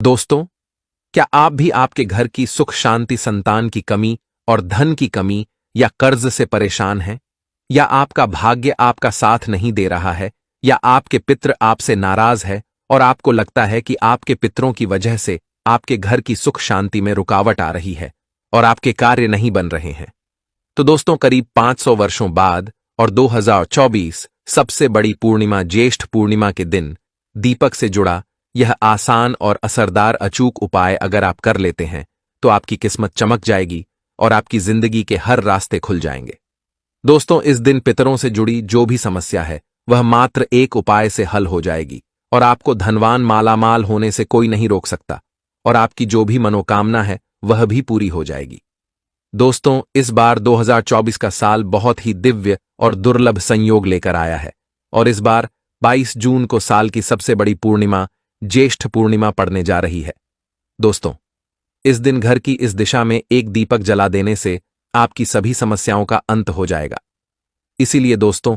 दोस्तों, क्या आप भी आपके घर की सुख शांति, संतान की कमी और धन की कमी या कर्ज से परेशान हैं? या आपका भाग्य आपका साथ नहीं दे रहा है, या आपके पितृ आपसे नाराज है और आपको लगता है कि आपके पितरों की वजह से आपके घर की सुख शांति में रुकावट आ रही है और आपके कार्य नहीं बन रहे हैं? तो दोस्तों, करीब 500 वर्षों बाद और 2024 सबसे बड़ी पूर्णिमा ज्येष्ठ पूर्णिमा के दिन दीपक से जुड़ा यह आसान और असरदार अचूक उपाय अगर आप कर लेते हैं तो आपकी किस्मत चमक जाएगी और आपकी जिंदगी के हर रास्ते खुल जाएंगे। दोस्तों, इस दिन पितरों से जुड़ी जो भी समस्या है वह मात्र एक उपाय से हल हो जाएगी और आपको धनवान मालामाल होने से कोई नहीं रोक सकता और आपकी जो भी मनोकामना है वह भी पूरी हो जाएगी। दोस्तों, इस बार 2024 का साल बहुत ही दिव्य और दुर्लभ संयोग लेकर आया है और इस बार 22 जून को साल की सबसे बड़ी पूर्णिमा ज्येष्ठ पूर्णिमा पड़ने जा रही है। दोस्तों, इस दिन घर की इस दिशा में एक दीपक जला देने से आपकी सभी समस्याओं का अंत हो जाएगा। इसीलिए दोस्तों,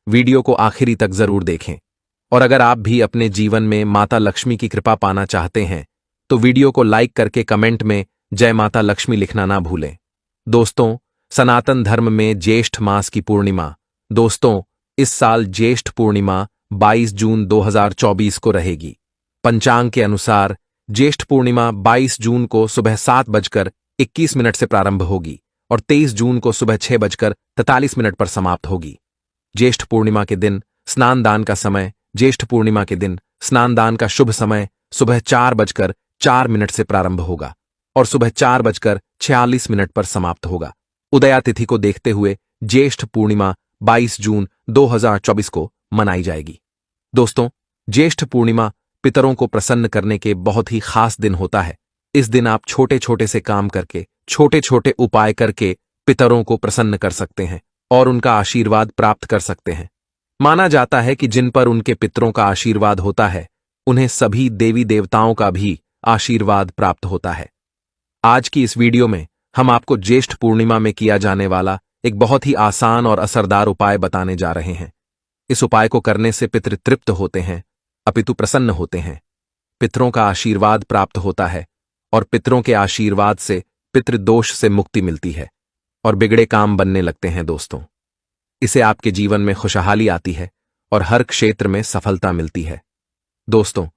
वीडियो को आखिरी तक जरूर देखें और अगर आप भी अपने जीवन में माता लक्ष्मी की कृपा पाना चाहते हैं तो वीडियो को लाइक करके कमेंट में जय माता लक्ष्मी लिखना ना भूलें। दोस्तों, सनातन धर्म में ज्येष्ठ मास की पूर्णिमा, दोस्तों इस साल ज्येष्ठ पूर्णिमा 22 जून 2024 को रहेगी। पंचांग के अनुसार ज्येष्ठ पूर्णिमा 22 जून को सुबह 7:21 से प्रारंभ होगी और 23 जून को सुबह 6:43 पर समाप्त होगी। ज्येष्ठ पूर्णिमा के दिन स्नान दान का समय, ज्येष्ठ पूर्णिमा के दिन स्नान दान का शुभ समय सुबह 4:04 से प्रारंभ होगा और सुबह 4:46 पर समाप्त होगा। उदया तिथि को देखते हुए ज्येष्ठ पूर्णिमा 22 जून 2024 को मनाई जाएगी। दोस्तों, ज्येष्ठ पूर्णिमा पितरों को प्रसन्न करने के बहुत ही खास दिन होता है। इस दिन आप छोटे छोटे से काम करके, छोटे छोटे उपाय करके पितरों को प्रसन्न कर सकते हैं और उनका आशीर्वाद प्राप्त कर सकते हैं। माना जाता है कि जिन पर उनके पितरों का आशीर्वाद होता है उन्हें सभी देवी देवताओं का भी आशीर्वाद प्राप्त होता है। आज की इस वीडियो में हम आपको ज्येष्ठ पूर्णिमा में किया जाने वाला एक बहुत ही आसान और असरदार उपाय बताने जा रहे हैं। इस उपाय को करने से पितृ तृप्त होते हैं, अपितु प्रसन्न होते हैं, पितरों का आशीर्वाद प्राप्त होता है और पितरों के आशीर्वाद से पितृदोष से मुक्ति मिलती है और बिगड़े काम बनने लगते हैं। दोस्तों, इसे आपके जीवन में खुशहाली आती है और हर क्षेत्र में सफलता मिलती है। दोस्तों,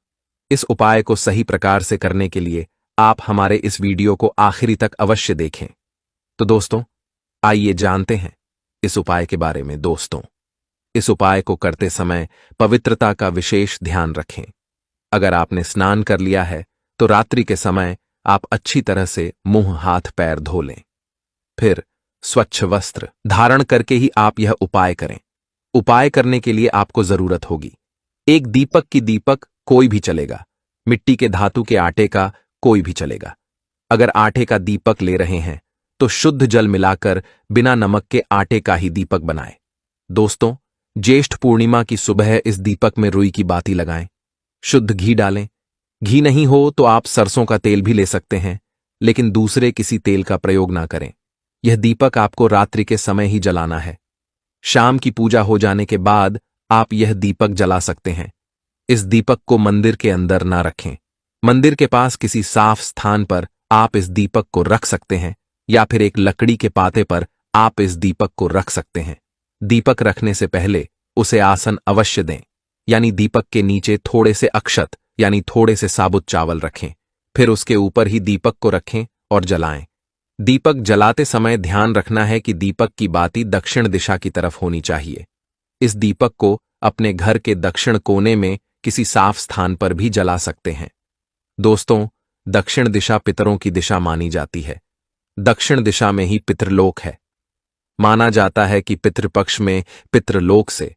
इस उपाय को सही प्रकार से करने के लिए आप हमारे इस वीडियो को आखिरी तक अवश्य देखें। तो दोस्तों, आइए जानते हैं इस उपाय के बारे में। दोस्तों, इस उपाय को करते समय पवित्रता का विशेष ध्यान रखें। अगर आपने स्नान कर लिया है तो रात्रि के समय आप अच्छी तरह से मुंह हाथ पैर धो लें। फिर स्वच्छ वस्त्र धारण करके ही आप यह उपाय करें। उपाय करने के लिए आपको जरूरत होगी एक दीपक की, दीपक कोई भी चलेगा, मिट्टी के धातु के आटे का कोई भी चलेगा। अगर आटे का दीपक ले रहे हैं तो शुद्ध जल मिलाकर बिना नमक के आटे का ही दीपक बनाएं। दोस्तों, ज्येष्ठ पूर्णिमा की सुबह इस दीपक में रुई की बाती लगाएं। शुद्ध घी डालें। घी नहीं हो तो आप सरसों का तेल भी ले सकते हैं, लेकिन दूसरे किसी तेल का प्रयोग ना करें। यह दीपक आपको रात्रि के समय ही जलाना है। शाम की पूजा हो जाने के बाद आप यह दीपक जला सकते हैं। इस दीपक को मंदिर के अंदर ना रखें। मंदिर के पास किसी साफ स्थान पर आप इस दीपक को रख सकते हैं या फिर एक लकड़ी के पाते पर आप इस दीपक को रख सकते हैं। दीपक रखने से पहले उसे आसन अवश्य दें, यानी दीपक के नीचे थोड़े से अक्षत यानी थोड़े से साबुत चावल रखें। फिर उसके ऊपर ही दीपक को रखें और जलाएं। दीपक जलाते समय ध्यान रखना है कि दीपक की बाती दक्षिण दिशा की तरफ होनी चाहिए। इस दीपक को अपने घर के दक्षिण कोने में किसी साफ स्थान पर भी जला सकते हैं। दोस्तों, दक्षिण दिशा पितरों की दिशा मानी जाती है। दक्षिण दिशा में ही पितृलोक है। माना जाता है कि पितृपक्ष में पितृलोक से,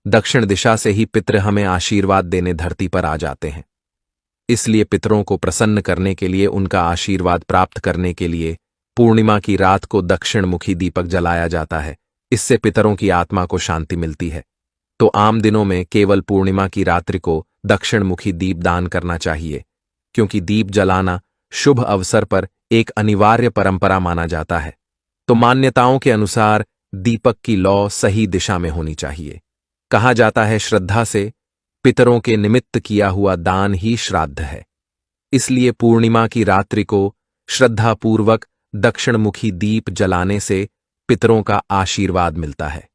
दक्षिण दिशा से ही पितृ हमें आशीर्वाद देने धरती पर आ जाते हैं। इसलिए पितरों को प्रसन्न करने के लिए, उनका आशीर्वाद प्राप्त करने के लिए पूर्णिमा की रात को दक्षिणमुखी दीपक जलाया जाता है। इससे पितरों की आत्मा को शांति मिलती है। तो आम दिनों में केवल पूर्णिमा की रात्रि को दक्षिणमुखी दीप दान करना चाहिए, क्योंकि दीप जलाना शुभ अवसर पर एक अनिवार्य परंपरा माना जाता है। तो मान्यताओं के अनुसार दीपक की लौ सही दिशा में होनी चाहिए। कहा जाता है, श्रद्धा से पितरों के निमित्त किया हुआ दान ही श्राद्ध है। इसलिए पूर्णिमा की रात्रि को श्रद्धापूर्वक दक्षिणमुखी दीप जलाने से पितरों का आशीर्वाद मिलता है,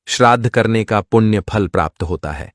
श्राद्ध करने का पुण्य फल प्राप्त होता है।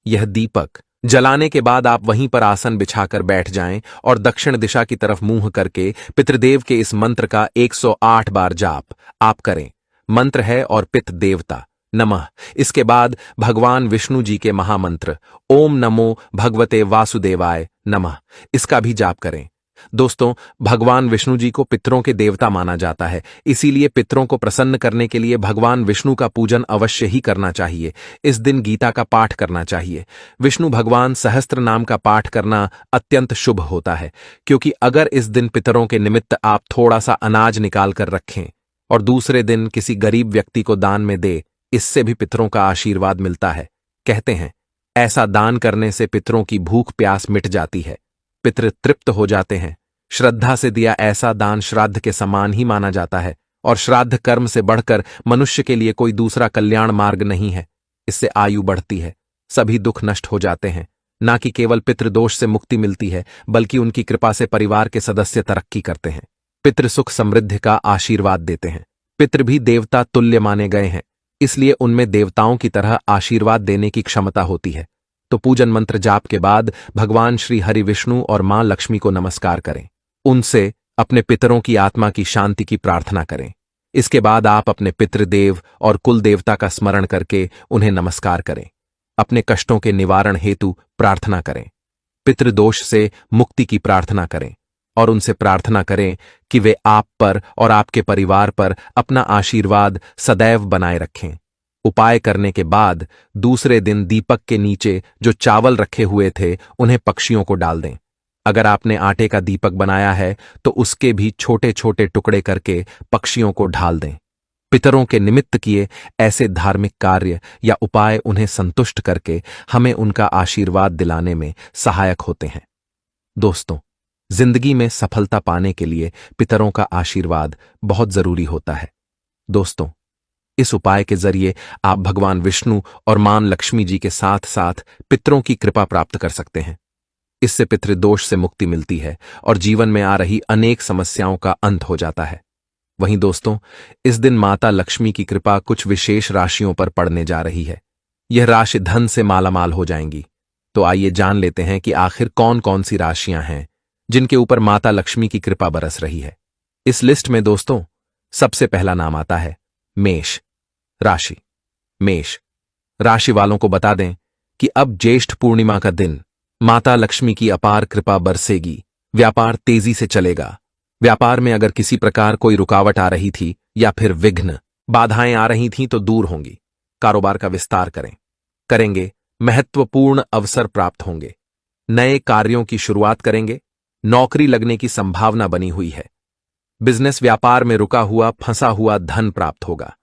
यह दीपक जलाने के बाद आप वहीं पर आसन बिछाकर बैठ जाएं और दक्षिण दिशा की तरफ मुंह करके पितृदेव के इस मंत्र का 108 बार जाप आप करें। मंत्र है और पित देवता नमः। इसके बाद भगवान विष्णु जी के महामंत्र ओम नमो भगवते वासुदेवाय नमः, इसका भी जाप करें। दोस्तों, भगवान विष्णु जी को पितरों के देवता माना जाता है, इसीलिए पितरों को प्रसन्न करने के लिए भगवान विष्णु का पूजन अवश्य ही करना चाहिए। इस दिन गीता का पाठ करना चाहिए। विष्णु भगवान सहस्त्र नाम का पाठ करना अत्यंत शुभ होता है, क्योंकि अगर इस दिन पितरों के निमित्त आप थोड़ा सा अनाज निकाल कर रखें और दूसरे दिन किसी गरीब व्यक्ति को दान में दे, इससे भी पितरों का आशीर्वाद मिलता है। कहते हैं ऐसा दान करने से पितरों की भूख प्यास मिट जाती है, पितृ तृप्त हो जाते हैं। श्रद्धा से दिया ऐसा दान श्राद्ध के समान ही माना जाता है, और श्राद्ध कर्म से बढ़कर मनुष्य के लिए कोई दूसरा कल्याण मार्ग नहीं है। इससे आयु बढ़ती है, सभी दुख नष्ट हो जाते हैं। ना कि केवल पितृदोष से मुक्ति मिलती है, बल्कि उनकी कृपा से परिवार के सदस्य तरक्की करते हैं। पितृ सुख समृद्धि का आशीर्वाद देते हैं। पितृ भी देवता तुल्य माने गए हैं, इसलिए उनमें देवताओं की तरह आशीर्वाद देने की क्षमता होती है। तो पूजन मंत्र जाप के बाद भगवान श्री हरि विष्णु और मां लक्ष्मी को नमस्कार करें। उनसे अपने पितरों की आत्मा की शांति की प्रार्थना करें। इसके बाद आप अपने पितृदेव और कुल देवता का स्मरण करके उन्हें नमस्कार करें। अपने कष्टों के निवारण हेतु प्रार्थना करें। पितृदोष से मुक्ति की प्रार्थना करें और उनसे प्रार्थना करें कि वे आप पर और आपके परिवार पर अपना आशीर्वाद सदैव बनाए रखें। उपाय करने के बाद दूसरे दिन दीपक के नीचे जो चावल रखे हुए थे उन्हें पक्षियों को डाल दें। अगर आपने आटे का दीपक बनाया है तो उसके भी छोटे छोटे टुकड़े करके पक्षियों को ढाल दें। पितरों के निमित्त किए ऐसे धार्मिक कार्य या उपाय उन्हें संतुष्ट करके हमें उनका आशीर्वाद दिलाने में सहायक होते हैं। दोस्तों, जिंदगी में सफलता पाने के लिए पितरों का आशीर्वाद बहुत जरूरी होता है। दोस्तों, इस उपाय के जरिए आप भगवान विष्णु और मां लक्ष्मी जी के साथ साथ पितरों की कृपा प्राप्त कर सकते हैं। इससे पितृदोष से मुक्ति मिलती है और जीवन में आ रही अनेक समस्याओं का अंत हो जाता है। वहीं दोस्तों, इस दिन माता लक्ष्मी की कृपा कुछ विशेष राशियों पर पड़ने जा रही है। यह राशि धन से मालामाल हो जाएंगी। तो आइए जान लेते हैं कि आखिर कौन कौन सी राशियां हैं जिनके ऊपर माता लक्ष्मी की कृपा बरस रही है। इस लिस्ट में दोस्तों सबसे पहला नाम आता है मेष राशि। मेष राशि वालों को बता दें कि अब ज्येष्ठ पूर्णिमा का दिन माता लक्ष्मी की अपार कृपा बरसेगी। व्यापार तेजी से चलेगा। व्यापार में अगर किसी प्रकार कोई रुकावट आ रही थी या फिर विघ्न बाधाएं आ रही थीं तो दूर होंगी। कारोबार का विस्तार करेंगे। महत्वपूर्ण अवसर प्राप्त होंगे। नए कार्यों की शुरुआत करेंगे। नौकरी लगने की संभावना बनी हुई है। बिजनेस व्यापार में रुका हुआ फंसा हुआ धन प्राप्त होगा।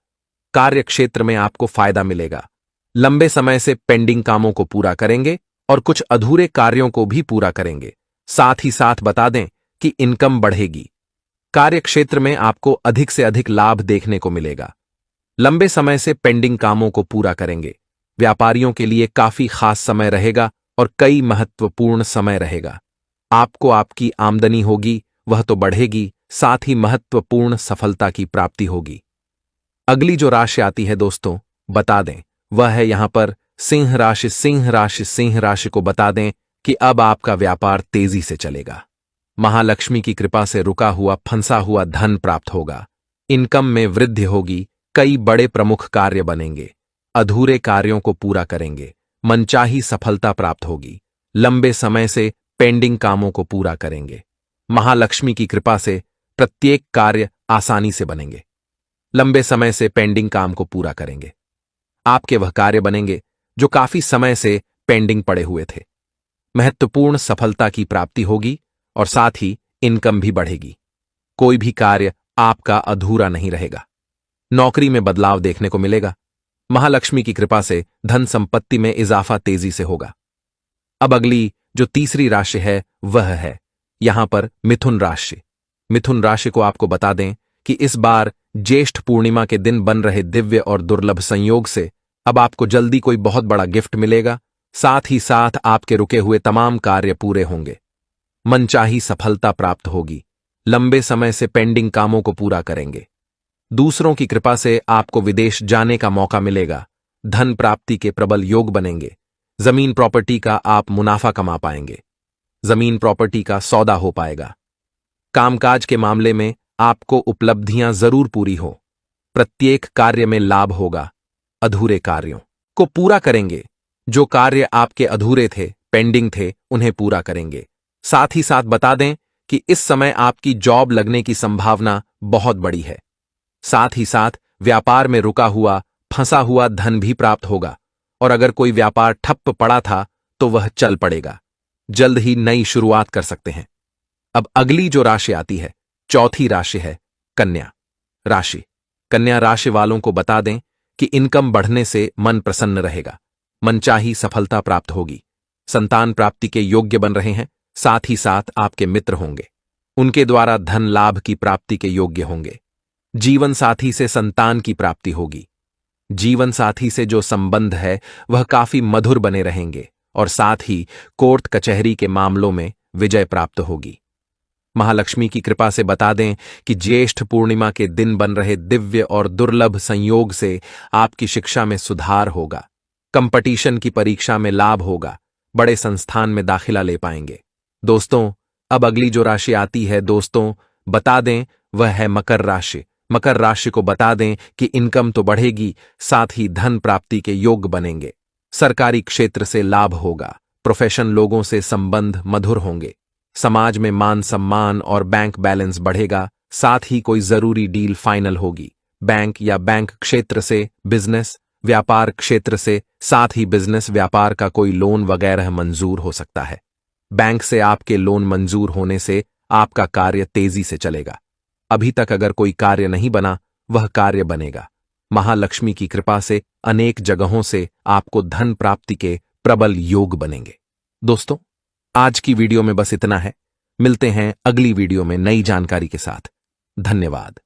कार्य क्षेत्र में आपको फायदा मिलेगा। लंबे समय से पेंडिंग कामों को पूरा करेंगे और कुछ अधूरे कार्यों को भी पूरा करेंगे। साथ ही साथ बता दें कि इनकम बढ़ेगी। कार्य क्षेत्र में आपको अधिक से अधिक लाभ देखने को मिलेगा। लंबे समय से पेंडिंग कामों को पूरा करेंगे। व्यापारियों के लिए काफी खास समय रहेगा और कई महत्वपूर्ण समय रहेगा। आपको आपकी आमदनी होगी वह तो बढ़ेगी, साथ ही महत्वपूर्ण सफलता की प्राप्ति होगी। अगली जो राशि आती है दोस्तों, बता दें वह है यहां पर सिंह राशि। सिंह राशि को बता दें कि अब आपका व्यापार तेजी से चलेगा। महालक्ष्मी की कृपा से रुका हुआ फंसा हुआ धन प्राप्त होगा। इनकम में वृद्धि होगी। कई बड़े प्रमुख कार्य बनेंगे। अधूरे कार्यों को पूरा करेंगे। मनचाही सफलता प्राप्त होगी। लंबे समय से पेंडिंग कामों को पूरा करेंगे। महालक्ष्मी की कृपा से प्रत्येक कार्य आसानी से बनेंगे। लंबे समय से पेंडिंग काम को पूरा करेंगे। आपके वह कार्य बनेंगे जो काफी समय से पेंडिंग पड़े हुए थे। महत्वपूर्ण सफलता की प्राप्ति होगी और साथ ही इनकम भी बढ़ेगी। कोई भी कार्य आपका अधूरा नहीं रहेगा। नौकरी में बदलाव देखने को मिलेगा। महालक्ष्मी की कृपा से धन संपत्ति में इजाफा तेजी से होगा। अब अगली जो तीसरी राशि है वह है यहां पर मिथुन राशि। मिथुन राशि को आपको बता दें कि इस बार ज्येष्ठ पूर्णिमा के दिन बन रहे दिव्य और दुर्लभ संयोग से अब आपको जल्दी कोई बहुत बड़ा गिफ्ट मिलेगा। साथ ही साथ आपके रुके हुए तमाम कार्य पूरे होंगे। मनचाही सफलता प्राप्त होगी। लंबे समय से पेंडिंग कामों को पूरा करेंगे। दूसरों की कृपा से आपको विदेश जाने का मौका मिलेगा। धन प्राप्ति के प्रबल योग बनेंगे। जमीन प्रॉपर्टी का आप मुनाफा कमा पाएंगे। जमीन प्रॉपर्टी का सौदा हो पाएगा। कामकाज के मामले में आपको उपलब्धियां जरूर पूरी हो। प्रत्येक कार्य में लाभ होगा। अधूरे कार्यों को पूरा करेंगे। जो कार्य आपके अधूरे थे, पेंडिंग थे, उन्हें पूरा करेंगे। साथ ही साथ बता दें कि इस समय आपकी जॉब लगने की संभावना बहुत बड़ी है। साथ ही साथ व्यापार में रुका हुआ, फंसा हुआ धन भी प्राप्त होगा और अगर कोई व्यापार ठप्प पड़ा था तो वह चल पड़ेगा। जल्द ही नई शुरुआत कर सकते हैं। अब अगली जो राशि आती है, चौथी राशि है कन्या राशि। कन्या राशि वालों को बता दें कि इनकम बढ़ने से मन प्रसन्न रहेगा। मनचाही सफलता प्राप्त होगी। संतान प्राप्ति के योग्य बन रहे हैं। साथ ही साथ आपके मित्र होंगे, उनके द्वारा धन लाभ की प्राप्ति के योग्य होंगे। जीवन साथी से संतान की प्राप्ति होगी। जीवन साथी से जो संबंध है वह काफी मधुर बने रहेंगे और साथ ही कोर्ट कचहरी के मामलों में विजय प्राप्त होगी। महालक्ष्मी की कृपा से बता दें कि ज्येष्ठ पूर्णिमा के दिन बन रहे दिव्य और दुर्लभ संयोग से आपकी शिक्षा में सुधार होगा। कंपटीशन की परीक्षा में लाभ होगा। बड़े संस्थान में दाखिला ले पाएंगे। दोस्तों, अब अगली जो राशि आती है दोस्तों, बता दें वह है मकर राशि। मकर राशि को बता दें कि इनकम तो बढ़ेगी, साथ ही धन प्राप्ति के योग बनेंगे। सरकारी क्षेत्र से लाभ होगा। प्रोफेशन लोगों से संबंध मधुर होंगे। समाज में मान सम्मान और बैंक बैलेंस बढ़ेगा। साथ ही कोई जरूरी डील फाइनल होगी। बैंक या बैंक क्षेत्र से, बिजनेस व्यापार क्षेत्र से, साथ ही बिजनेस व्यापार का कोई लोन वगैरह मंजूर हो सकता है। बैंक से आपके लोन मंजूर होने से आपका कार्य तेजी से चलेगा। अभी तक अगर कोई कार्य नहीं बना, वह कार्य बनेगा। महालक्ष्मी की कृपा से अनेक जगहों से आपको धन प्राप्ति के प्रबल योग बनेंगे। दोस्तों, आज की वीडियो में बस इतना है। मिलते हैं अगली वीडियो में नई जानकारी के साथ। धन्यवाद।